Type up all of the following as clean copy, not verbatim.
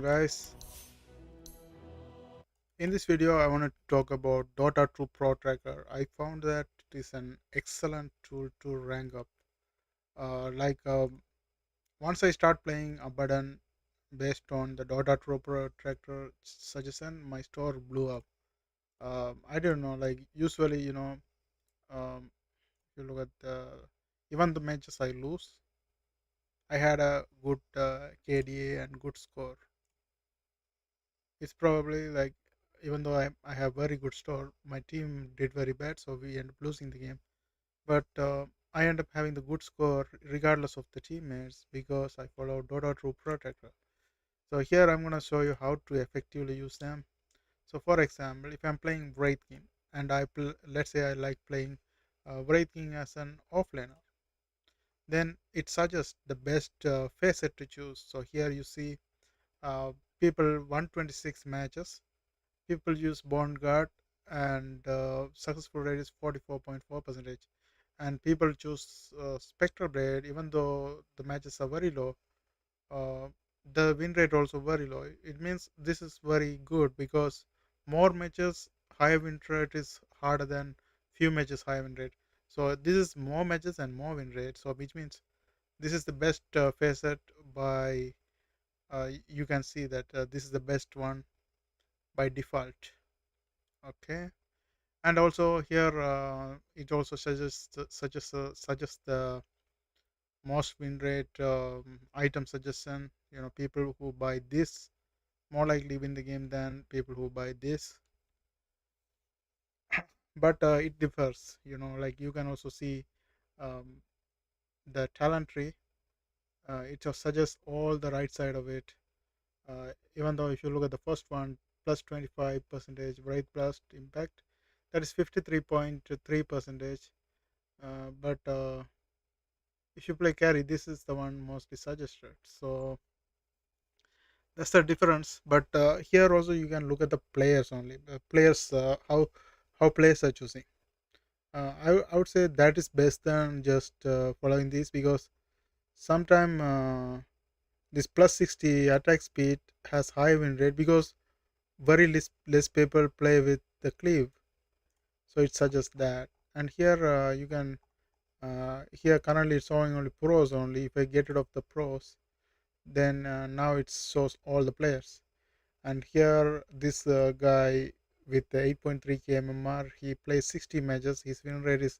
Guys, in this video I want to talk about Dota 2 Pro Tracker. I found that it is an excellent tool to rank up. Once I start playing a button based on the Dota 2 Pro Tracker suggestion, my store blew up. I don't know, like usually, um, you look at even the matches I lose, I had a good KDA and good score. It's probably like even though I have very good store, my team did very bad, so we end up losing the game. But I end up having the good score regardless of the teammates because I follow Dota True Protector. So here I'm gonna show you how to effectively use them. So for example, if I'm playing Wraith King and let's say I like playing Wraith King as an offlaner, then it suggests the best facet to choose. So here you see uh, people 126 matches. People use bond guard and successful rate is 44.4 percentage, and people choose spectral blade even though the matches are very low. uh, the win rate also very low. It means this is very good because more matches high win rate is harder than few matches high win rate. So this is more matches and more win rate, so which means this is the best facet. By You can see that this is the best one by default. Okay, and also here it also suggests the most win rate item suggestion. People who buy this more likely win the game than people who buy this. But it differs, like you can also see um, the talent tree. It just suggests all the right side of it. Even though if you look at the first one, plus 25 percentage right blast impact, that is 53.3 percentage. But if you play carry, this is the one mostly suggested. So that's the difference. But here also you can look at the players only. Players, how players are choosing. I would say that is best than just following these because sometime this plus 60 attack speed has high win rate because very less people play with the cleave. So it suggests that. And here you can here currently it's showing only pros only. If I get rid of the pros, then now it shows all the players. And here this guy with the 8.3k mmr, he plays 60 matches. His win rate is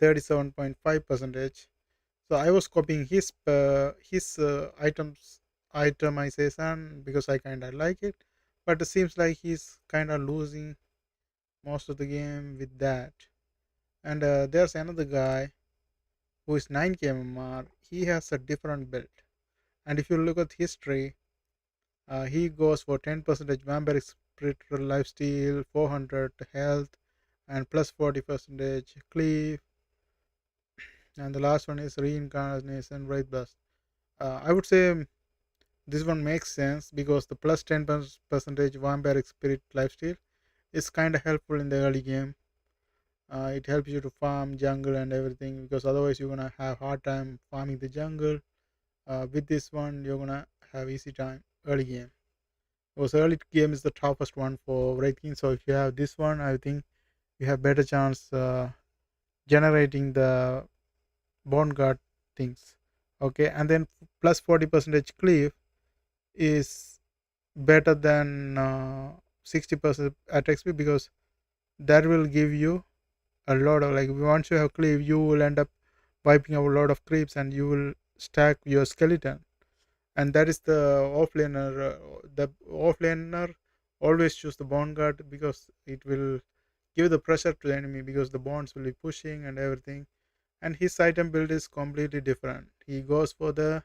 37.5 percentage. So I was copying his itemization because I kind of like it, but it seems like he's kind of losing most of the game with that. And there's another guy who is 9k mmr. He has a different build, and if you look at history, he goes for 10 percentage vampire spirit lifesteal, 400 health, and plus 40 percentage cleave. And the last one is reincarnation right burst. I would say this one makes sense because the plus 10 percentage vampire spirit lifesteal is kind of helpful in the early game. It helps you to farm jungle and everything because otherwise you're gonna have hard time farming the jungle. With this one, you're gonna have easy time early game. Because early game is the toughest one for ranking. So if you have this one, I think you have better chance generating the bone guard things. Okay, and then plus 40 percentage cleave is better than 60% attack speed because that will give you a lot of, like, once you have cleave you will end up wiping out a lot of creeps and you will stack your skeleton. And that is the offlaner always choose the bond guard because it will give the pressure to the enemy because the bonds will be pushing and everything. And his item build is completely different. He goes for the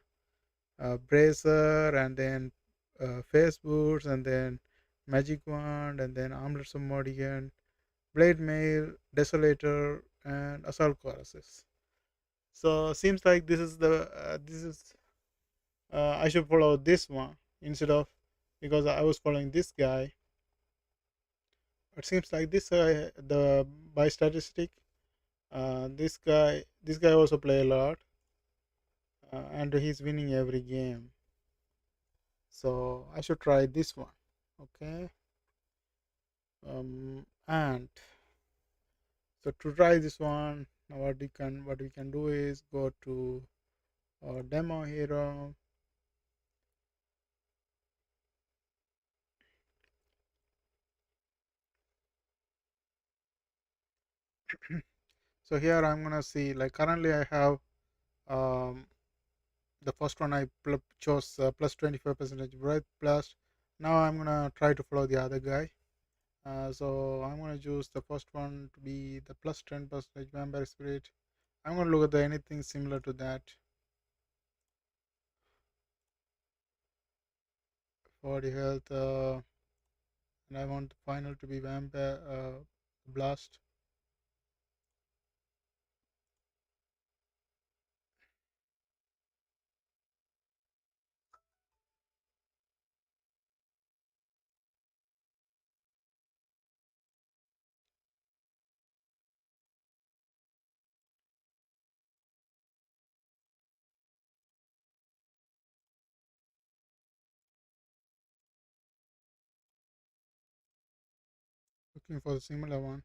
bracer and then face boots and then magic wand and then armlets of Mordigan, blade mail, desolator, and assault choruses. So seems like this is I should follow this one instead of, because I was following this guy. It seems like this the by statistic, this guy also play a lot, and he's winning every game. So I should try this one. Okay. And so to try this one, what we can do is go to our demo hero. So here I'm gonna see, like, currently I have um, the first one I chose plus 25% breath plus. Now I'm gonna try to follow the other guy. So I'm gonna choose the first one to be the plus 10% vampire spirit. I'm gonna look at anything similar to that. 40 health, and I want the final to be vampire blast. Looking for the similar one.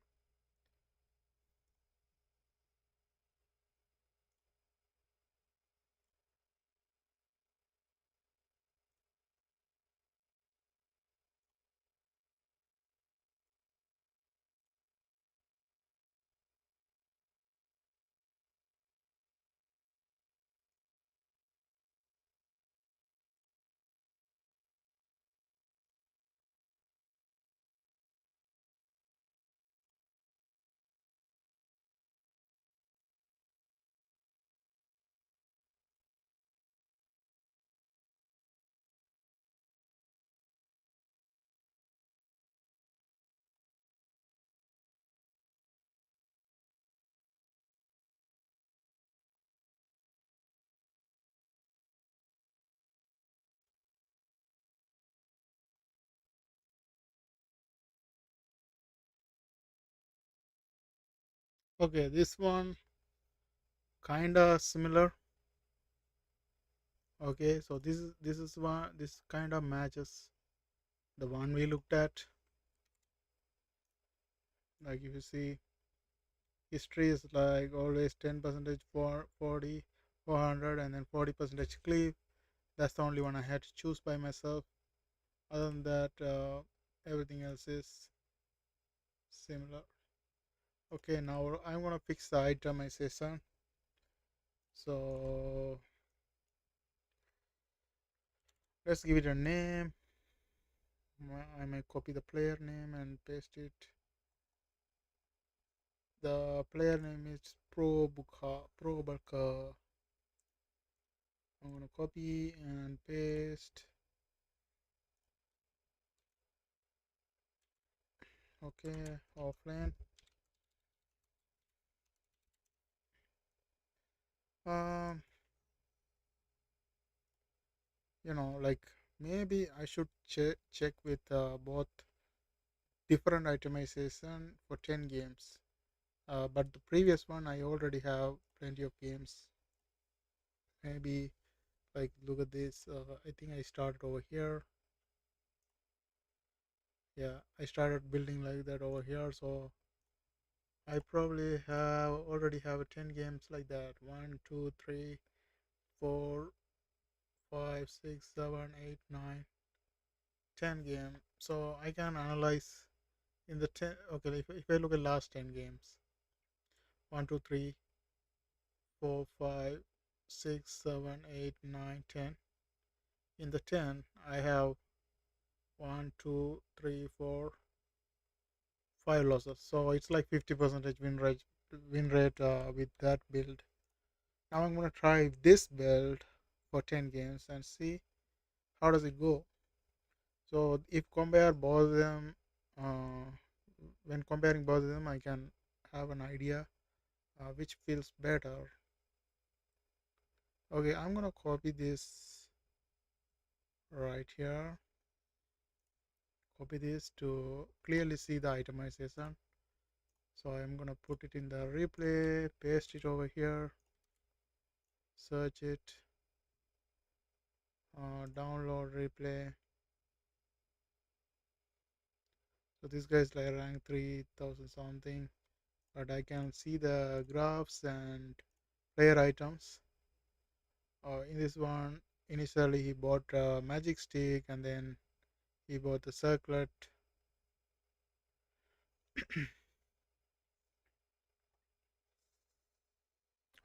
Okay, this one kinda similar. Okay, so this is one, this kind of matches the one we looked at. Like if you see, history is like always 10 percentage for 40, 400, and then 40 percentage cleave. That's the only one I had to choose by myself. Other than that, everything else is similar. Okay, now I'm gonna fix the itemization. So let's give it a name. I might copy the player name and paste it. The player name is Pro Bulka. I'm gonna copy and paste. Okay, offline. Um, like maybe I should check with both different itemization for 10 games. But the previous one I already have plenty of games. Maybe like look at this. I think I started over here. Yeah, I started building like that over here. So I probably have already have 10 games like that. One, two, three, 4, 5, 6, 7, 8, 9, 10 game. So I can analyze in the 10. Okay, if I look at last 10 games, 1, 2, 3, 4, 5, 6, 7, 8, 9, 10. In the 10, I have 1, 2, 3, 4, 5 losses. So it's like 50% win rate with that build. Now I'm gonna try this build for 10 games and see how does it go. So if compare both of them, uh, when comparing both of them, I can have an idea which feels better. Okay, I'm gonna copy this right here. Copy this to clearly see the itemization. So I'm gonna put it in the replay, paste it over here, search it. Download replay. So this guy is like rank 3000 something, but I can see the graphs and player items. In this one, initially he bought a magic stick and then he bought the circlet.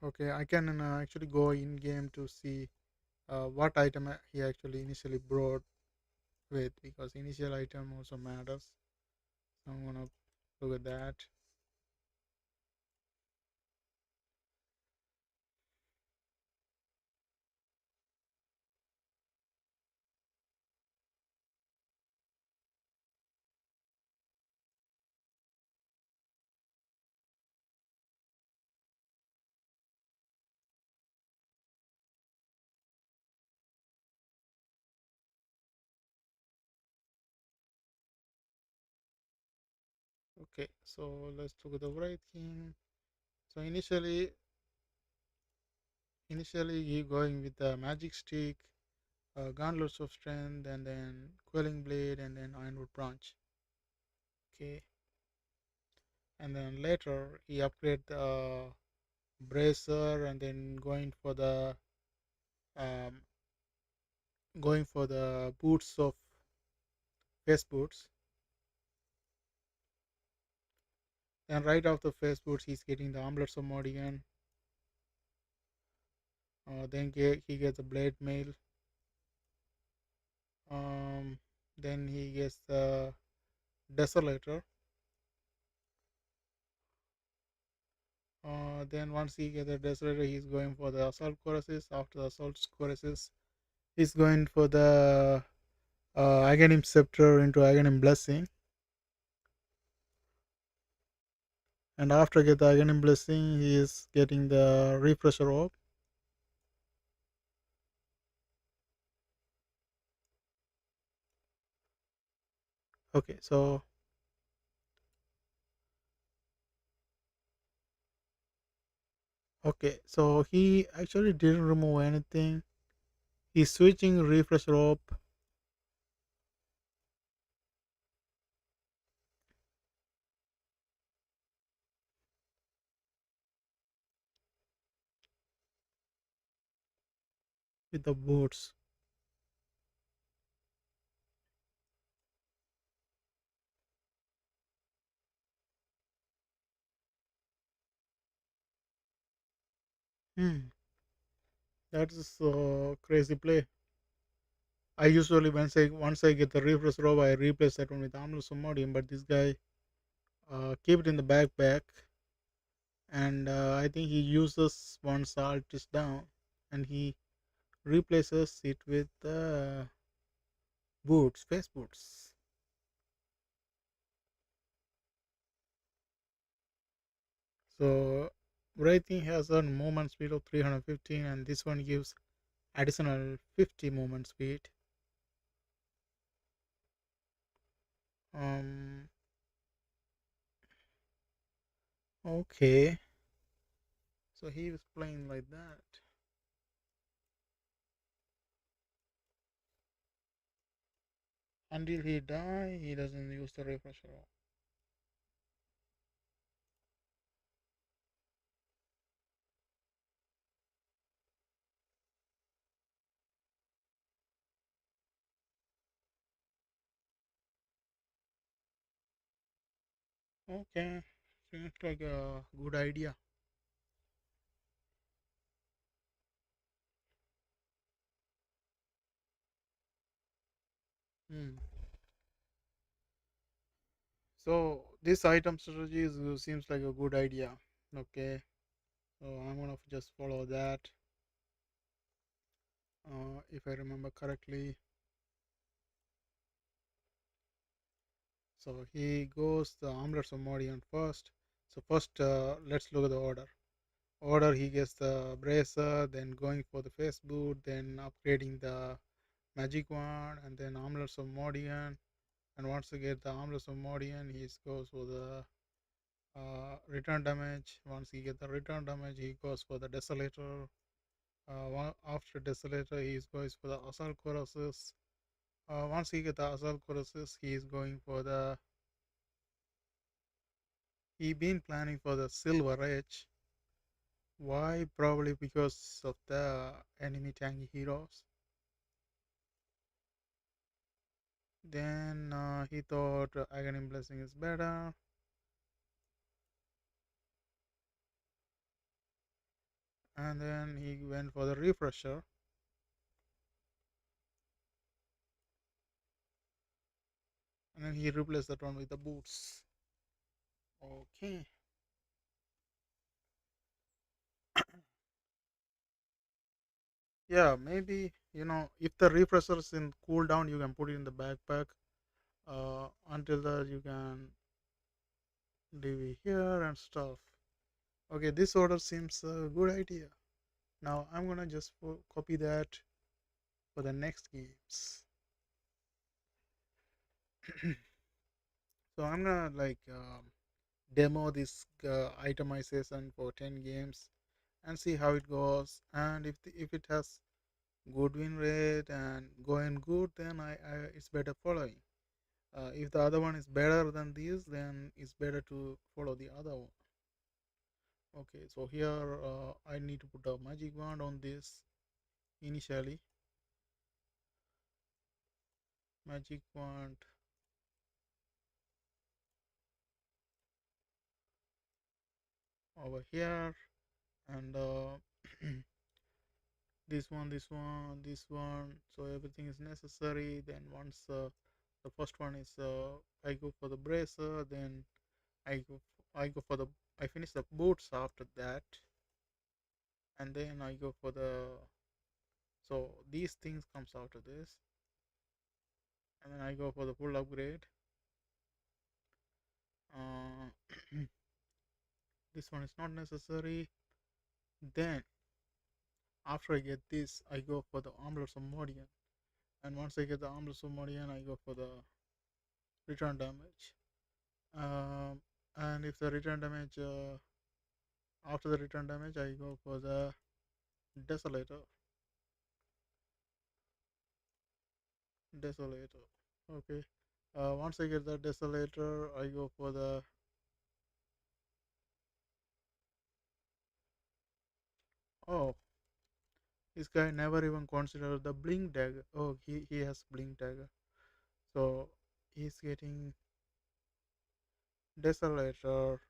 Okay, I can actually go in game to see what item he actually initially brought with, because initial item also matters. So I'm gonna look at that. Okay, so let's look at the rating. So initially he going with the magic stick, gauntlets of strength, and then quelling blade, and then ironwood branch. Okay, and then later he upgrade the bracer, and then um, going for the boots of face boots. Then right after face boots, he's getting the armlets of Modigan. He gets the blade mail. Um, then he gets the desolator. Then once he gets the desolator, he's going for the assault choruses. After the assault choruses, he's going for the Aghanim scepter into Aghanim blessing. And after get the Aghanim blessing, he is getting the refresher orb. Okay, so he actually didn't remove anything. He's switching refresher orb with the boots. Hmm, that is a crazy play. I usually once I get the refresh robe, I replace that one with Amlo Sumodium, but this guy keep it in the backpack, and I think he uses once salt is down, and he replaces it with boots, face boots. So Wraithing has a movement speed of 315, and this one gives additional 50 movement speed. Um, okay, so he was playing like that. Until he die, he doesn't use the refresher. Okay, seems like a good idea. Hmm. So this item strategy seems like a good idea. Okay, so I'm gonna just follow that. If I remember correctly, so he goes the armlets of Modian first. So first, let's look at the order. He gets the bracer, then going for the face boot, then upgrading the magic wand, and then armlets of Modian. And once you get the armlets of Modian, he goes for the return damage. Once he get the return damage, he goes for the desolator. After Desolator, he is going for the Assault Colossus. Once he get the Assault Colossus, he is going for the. He been planning for the Silver Edge. Why? Probably because of the enemy tanky heroes. Then he thought Aghanim Blessing is better. And then he went for the refresher. And then he replaced that one with the boots. Okay. Yeah, maybe, if the refresher is in cooldown, you can put it in the backpack. Until that, you can leave it here and stuff. Okay, this order seems a good idea. Now I'm gonna just copy that for the next games. So I'm gonna demo this itemization for 10 games and see how it goes. And if it has good win rate and going good, then it's better following. If the other one is better than this, then it's better to follow the other one. Okay, so here I need to put a magic wand on this initially. Magic wand over here, and this one. So everything is necessary. Then once the first one is I go for the bracer, then I go for the I finish the boots after that, and then I go for the so these things comes after this, and then I go for the full upgrade. Uh, this one is not necessary. Then after I get this, I go for the armless of Modian, and once I get the armless of Modian, I go for the return damage. And if the return damage after the return damage, I go for the desolator. Desolator. Okay. Once I get the desolator, I go for the. Oh, this guy never even considered the blink dagger. Oh, he has blink dagger. So he's getting desolator,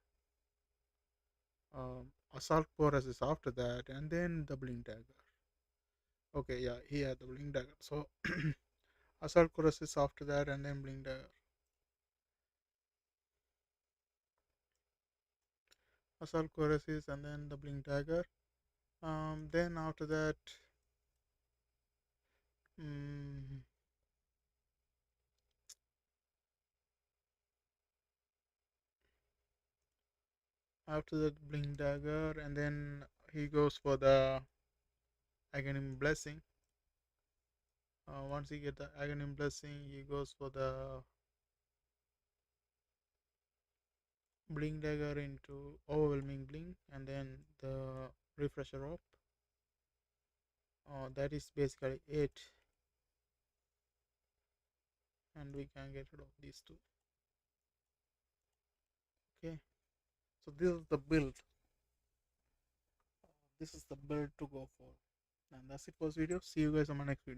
assault paralysis after that, and then the blink dagger. Okay, yeah, he had the blink dagger. So assault paralysis after that, and then blink dagger. Assault paralysis, and then the blink dagger. Then after that, mm, after that blink dagger, and then he goes for the aghanim blessing. Once he get the aghanim blessing, he goes for the blink dagger into overwhelming blink, and then the refresher up. That is basically it, and we can get rid of these two. Okay, so this is the build. This is the build to go for, and that's it for this video. See you guys on my next video.